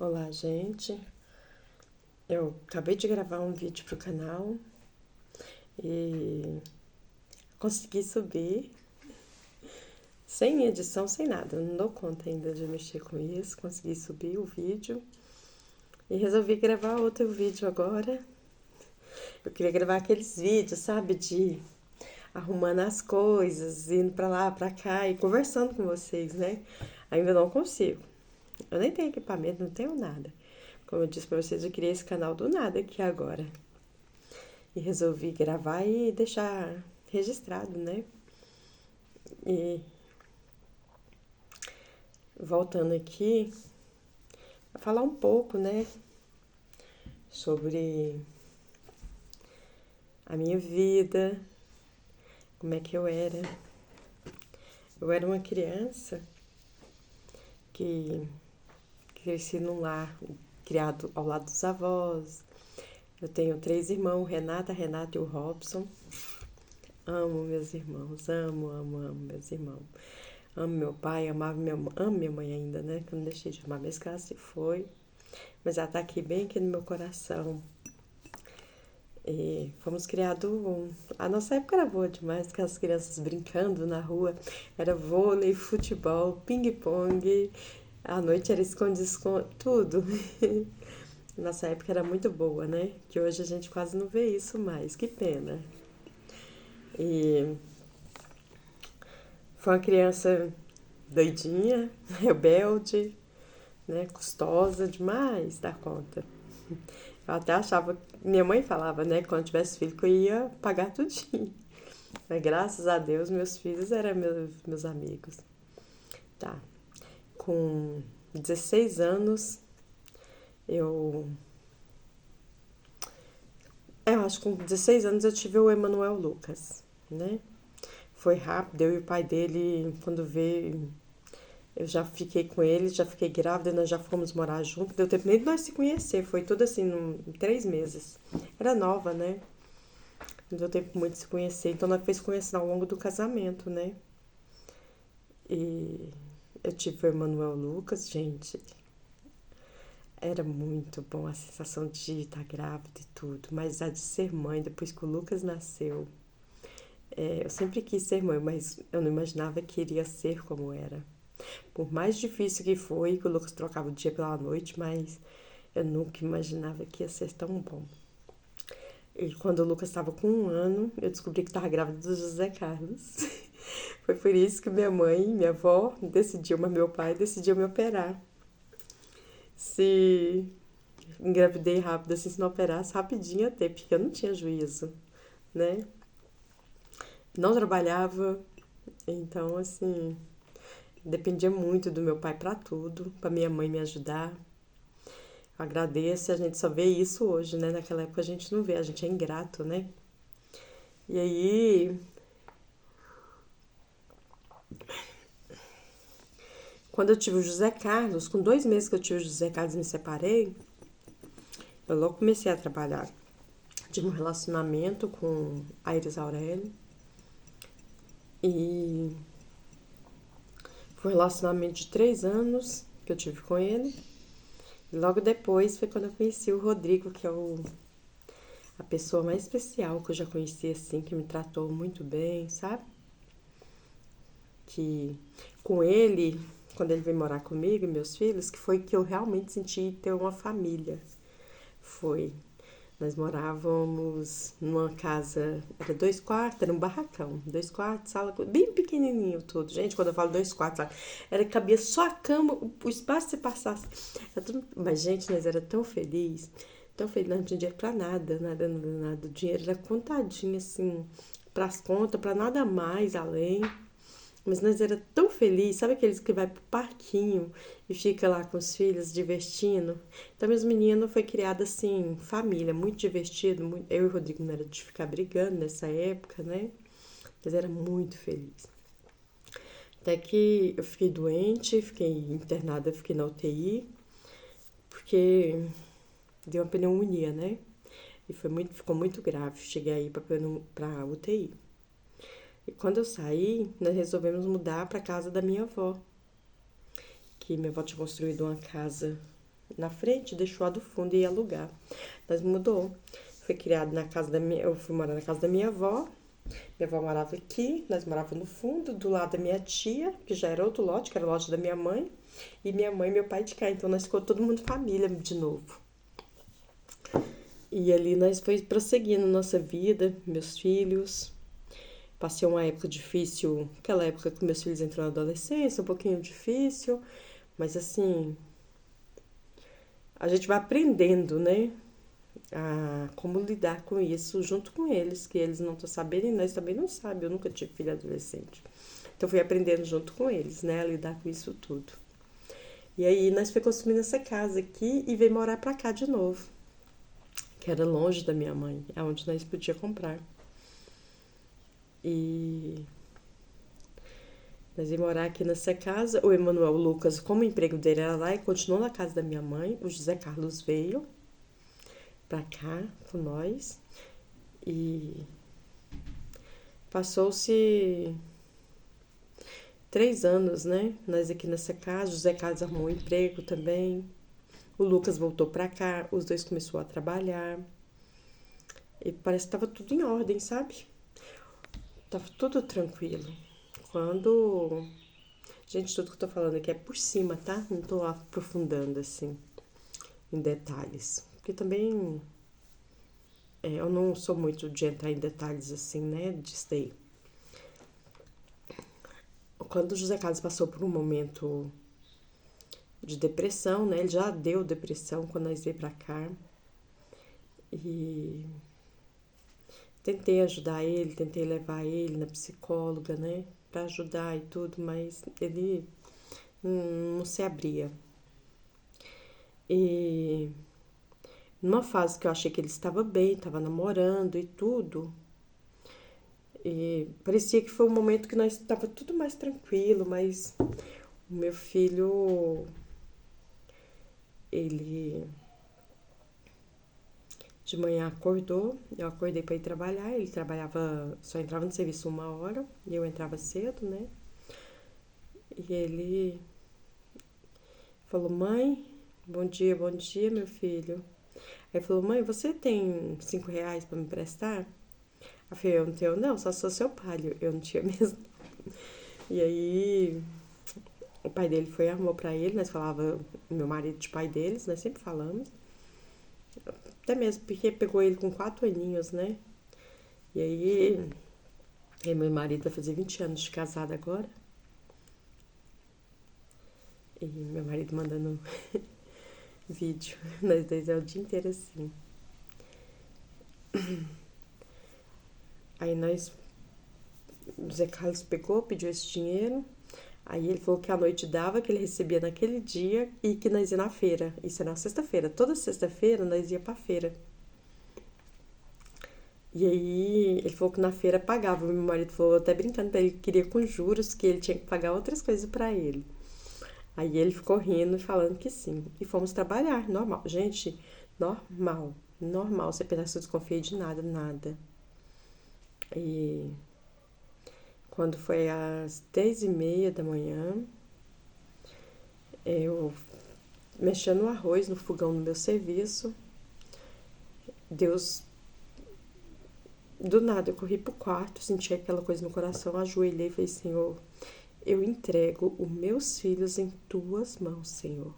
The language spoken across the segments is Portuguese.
Olá, gente. Eu acabei de gravar um vídeo pro canal e consegui subir sem edição, sem nada. Eu não dou conta ainda de mexer com isso. Consegui subir o vídeo e resolvi gravar outro vídeo agora. Eu queria gravar aqueles vídeos, sabe, de arrumando as coisas, indo pra lá, pra cá e conversando com vocês, né? Ainda não consigo. Eu nem tenho equipamento, não tenho nada. Como eu disse pra vocês, eu criei esse canal do nada aqui agora. E resolvi gravar e deixar registrado, né? E voltando aqui, a falar um pouco, né? Sobre a minha vida, como é que eu era. Eu era uma criança que cresci num lar criado ao lado dos avós. Eu tenho 3 irmãos, Renata, Renato e o Robson. Amo meus irmãos, amo meus irmãos. Amo meu pai, amo minha mãe ainda, né? Que eu não deixei de amar, mesmo que ela se foi. Mas ela tá aqui, bem aqui no meu coração. E fomos criados. A nossa época era boa demais, com as crianças brincando na rua. Era vôlei, futebol, ping-pong. À noite era esconde-esconde, tudo. Nossa época era muito boa, né? Que hoje a gente quase não vê isso mais. Que pena. E foi uma criança doidinha, rebelde, né? Custosa demais da conta. Eu até achava, minha mãe falava, né, que quando tivesse filho que eu ia pagar tudinho. Mas graças a Deus, meus filhos eram meus amigos. Tá. Com 16 anos, eu. Eu acho que com 16 anos eu tive o Emanuel Lucas, né? Foi rápido, eu e o pai dele, quando veio, eu já fiquei com ele, já fiquei grávida, nós já fomos morar junto. Deu tempo nem de nós se conhecer, foi tudo assim, em 3 meses. Era nova, né? Não deu tempo muito de se conhecer, então nós fez conhecer ao longo do casamento, né? E eu tive o Emanuel Lucas, gente. Era muito bom a sensação de estar grávida e tudo, mas a de ser mãe, depois que o Lucas nasceu, eu sempre quis ser mãe, mas eu não imaginava que iria ser como era. Por mais difícil que foi, que o Lucas trocava o dia pela noite, mas eu nunca imaginava que ia ser tão bom. E quando o Lucas estava com 1 ano, eu descobri que estava grávida do José Carlos. Foi por isso que minha mãe, minha avó decidiu, mas meu pai decidiu me operar. Se engravidei rápido, assim, se não operasse, rapidinho até, porque eu não tinha juízo, né? Não trabalhava, então, assim, dependia muito do meu pai pra tudo, pra minha mãe me ajudar. Eu agradeço, a gente só vê isso hoje, né? Naquela época a gente não vê, a gente é ingrato, né? E aí, quando eu tive o José Carlos, com 2 meses que eu tive o José Carlos e me separei, eu logo comecei a trabalhar. Tive um relacionamento com a Iris Aurélio. E foi um relacionamento de 3 anos que eu tive com ele. E logo depois foi quando eu conheci o Rodrigo, que é a pessoa mais especial que eu já conheci, assim, que me tratou muito bem, sabe? Que com ele, quando ele veio morar comigo e meus filhos, que foi que eu realmente senti ter uma família. Foi. Nós morávamos numa casa, era 2 quartos, era um barracão, 2 quartos, sala, bem pequenininho tudo. Gente, quando eu falo 2 quartos, sabe? Era que cabia só a cama, o espaço se passasse. Mas, gente, nós era tão feliz, nós não tinha dinheiro pra nada, nada. O dinheiro era contadinho, assim, pras contas, pra nada mais além. Mas nós era tão feliz, sabe aqueles que vai pro parquinho e fica lá com os filhos divertindo? Então, meus meninos foi criada assim, família, muito divertido. Eu e o Rodrigo não era de ficar brigando nessa época, né? Mas era muito feliz. Até que eu fiquei doente, fiquei internada, fiquei na UTI, porque deu uma pneumonia, né? E ficou muito grave. Cheguei aí pra UTI. E quando eu saí, nós resolvemos mudar para casa da minha avó. Que minha avó tinha construído uma casa na frente, deixou a do fundo e ia alugar. Nós mudou. Fui criado na casa da minha... Eu fui morar na casa da minha avó. Minha avó morava aqui, nós morávamos no fundo, do lado da minha tia, que já era outro lote, que era o lote da minha mãe. E minha mãe e meu pai de cá. Então nós ficou todo mundo família de novo. E ali nós foi prosseguindo nossa vida, meus filhos. Passei uma época difícil, aquela época que meus filhos entraram na adolescência, um pouquinho difícil. Mas assim, a gente vai aprendendo, né? A como lidar com isso junto com eles, que eles não estão sabendo e nós também não sabemos. Eu nunca tive filho adolescente. Então fui aprendendo junto com eles, né? A lidar com isso tudo. E aí nós foi construindo essa casa aqui e veio morar pra cá de novo. Que era longe da minha mãe, é onde nós podíamos comprar. E nós íamos morar aqui nessa casa. O Emanuel Lucas, como o emprego dele era lá, e continuou na casa da minha mãe. O José Carlos veio pra cá com nós. E passou-se 3 anos, né? Nós aqui nessa casa. O José Carlos arrumou um emprego também. O Lucas voltou pra cá. Os dois começaram a trabalhar. E parece que tava tudo em ordem, sabe? Tava tudo tranquilo. Quando... Gente, tudo que eu tô falando aqui é por cima, tá? Não tô aprofundando, assim, em detalhes. Porque também eu não sou muito de entrar em detalhes, assim, né? Disso daí. Quando o José Carlos passou por um momento de depressão, né? Ele já deu depressão quando nós veio pra cá. E tentei ajudar ele, tentei levar ele na psicóloga, né? Pra ajudar e tudo, mas ele não se abria. E numa fase que eu achei que ele estava bem, estava namorando e tudo, e parecia que foi um momento que nós estava tudo mais tranquilo, mas o meu filho, ele de manhã acordou, eu acordei para ir trabalhar, ele trabalhava, só entrava no serviço 1 hora, e eu entrava cedo, né? E ele falou, mãe, bom dia, meu filho. Aí ele falou, mãe, você tem R$ 5 para me emprestar? Eu falei, eu não tenho não, só sou seu pai, eu não tinha mesmo. E aí o pai dele foi e arrumou pra ele, nós falava, meu marido de pai deles, nós sempre falamos. Até mesmo porque pegou ele com 4 aninhos, né? E aí, meu marido vai fazer 20 anos de casado agora. E meu marido mandando vídeo, nós dois é o dia inteiro assim. Aí o Zé Carlos pegou, pediu esse dinheiro. Aí ele falou que a noite dava, que ele recebia naquele dia e que nós ia na feira. Isso era na sexta-feira. Toda sexta-feira nós ia pra feira. E aí ele falou que na feira pagava. Meu marido falou até brincando pra ele que queria com juros, que ele tinha que pagar outras coisas pra ele. Aí ele ficou rindo e falando que sim. E fomos trabalhar, normal. Gente, normal. Normal. Você pensar que eu desconfiei de nada, nada. E quando foi às 10h30 da manhã, eu mexendo no arroz no fogão no meu serviço, Deus, do nada eu corri pro quarto, senti aquela coisa no coração, ajoelhei e falei, Senhor, eu entrego os meus filhos em tuas mãos, Senhor.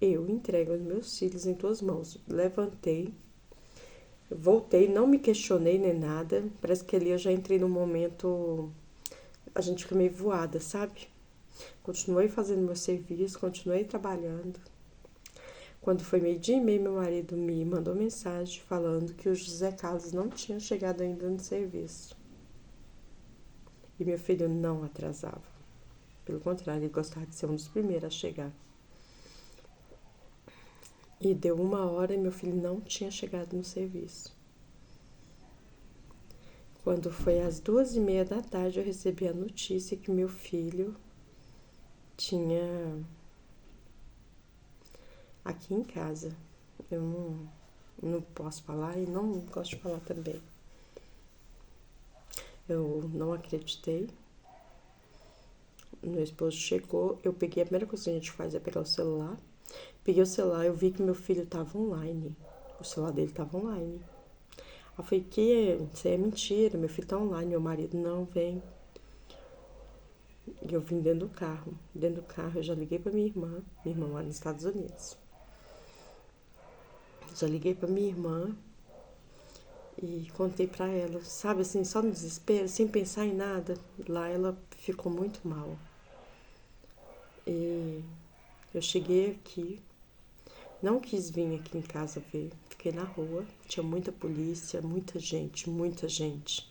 Eu entrego os meus filhos em tuas mãos. Levantei, voltei, não me questionei nem nada. Parece que ali eu já entrei num momento, a gente fica meio voada, sabe? Continuei fazendo meu serviço, continuei trabalhando. Quando foi 12h30, meu marido me mandou mensagem falando que o José Carlos não tinha chegado ainda no serviço. E meu filho não atrasava. Pelo contrário, ele gostava de ser um dos primeiros a chegar. E deu 1 hora e meu filho não tinha chegado no serviço. Quando foi às 2h30 da tarde, eu recebi a notícia que meu filho tinha aqui em casa. Eu não posso falar e não gosto de falar também. Eu não acreditei. Meu esposo chegou, eu peguei, a primeira coisa que a gente faz é pegar o celular. Peguei o celular, eu vi que meu filho tava online. O celular dele tava online. Aí eu falei, que isso é mentira, meu filho tá online, meu marido não vem. E eu vim dentro do carro. Dentro do carro eu já liguei pra minha irmã mora nos Estados Unidos. Já liguei pra minha irmã e contei pra ela, sabe assim, só no desespero, sem pensar em nada. Lá ela ficou muito mal. E eu cheguei aqui, não quis vir aqui em casa ver, fiquei na rua, tinha muita polícia, muita gente, muita gente.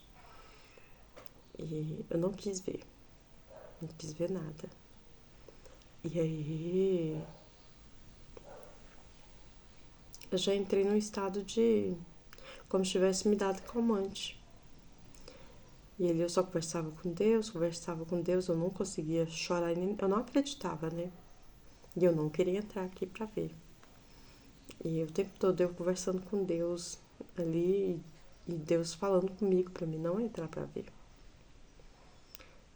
E eu não quis ver, não quis ver nada. E aí eu já entrei num estado de como se tivesse me dado calmante. E ele eu só conversava com Deus, eu não conseguia chorar, eu não acreditava, né? E eu não queria entrar aqui pra ver. E o tempo todo eu conversando com Deus ali e Deus falando comigo pra mim não entrar pra ver.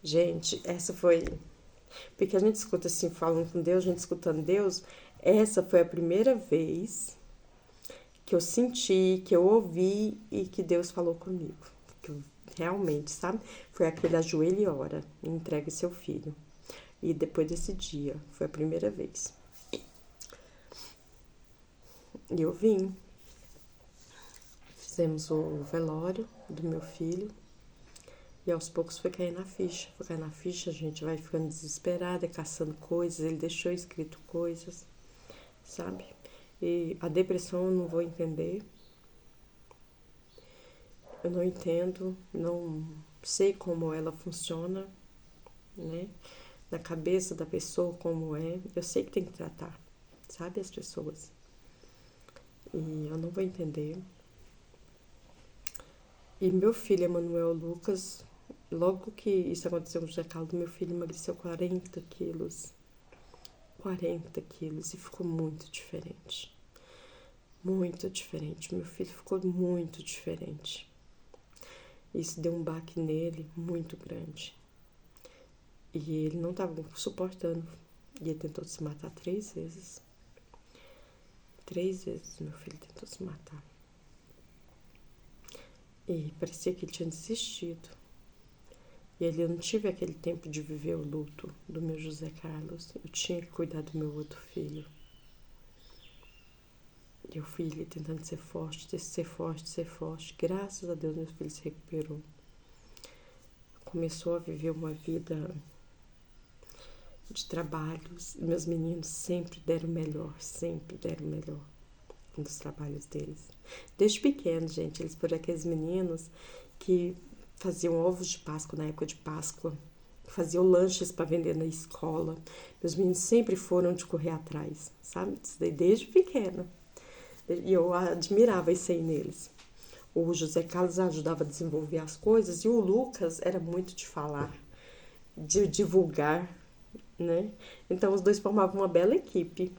Gente, essa foi. Porque a gente escuta assim, falando com Deus, a gente escutando Deus. Essa foi a primeira vez que eu senti, que eu ouvi e que Deus falou comigo. Que eu realmente, sabe? Foi aquele ajoelhe e ora, entregue seu filho. E depois desse dia, foi a primeira vez. E eu vim. Fizemos o velório do meu filho. E aos poucos foi cair na ficha. Foi cair na ficha, a gente vai ficando desesperada, caçando coisas. Ele deixou escrito coisas, sabe? E a depressão eu não vou entender. Eu não entendo, não sei como ela funciona, né? Na cabeça da pessoa, como é. Eu sei que tem que tratar, sabe? As pessoas. E eu não vou entender. E meu filho, Emanuel Lucas, logo que isso aconteceu com o José Carlos, meu filho emagreceu 40 quilos. 40 quilos e ficou muito diferente. Muito diferente. Meu filho ficou muito diferente. Isso deu um baque nele muito grande. E ele não estava suportando. E ele tentou se matar 3 vezes. 3 vezes meu filho tentou se matar. E parecia que ele tinha desistido. E ele, eu não tive aquele tempo de viver o luto do meu José Carlos. Eu tinha que cuidar do meu outro filho. E eu fui ele tentando ser forte, ser forte, ser forte. Graças a Deus, meu filho se recuperou. Começou a viver uma vida de trabalhos. Meus meninos sempre deram melhor nos trabalhos deles. Desde pequenos, gente, eles foram aqueles meninos que faziam ovos de Páscoa na época de Páscoa, faziam lanches para vender na escola. Meus meninos sempre foram de correr atrás, sabe? Isso daí desde pequeno. E eu admirava isso aí neles. O José Carlos ajudava a desenvolver as coisas e o Lucas era muito de falar, de divulgar, né? Então os dois formavam uma bela equipe.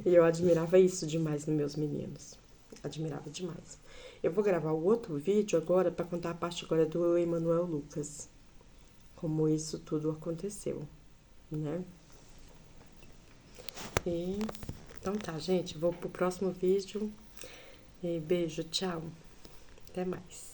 E eu admirava isso demais nos meus meninos. Admirava demais. Eu vou gravar o outro vídeo agora para contar a parte agora do Emanuel Lucas. Como isso tudo aconteceu, né? E então tá, gente. Vou pro próximo vídeo. E beijo, tchau. Até mais.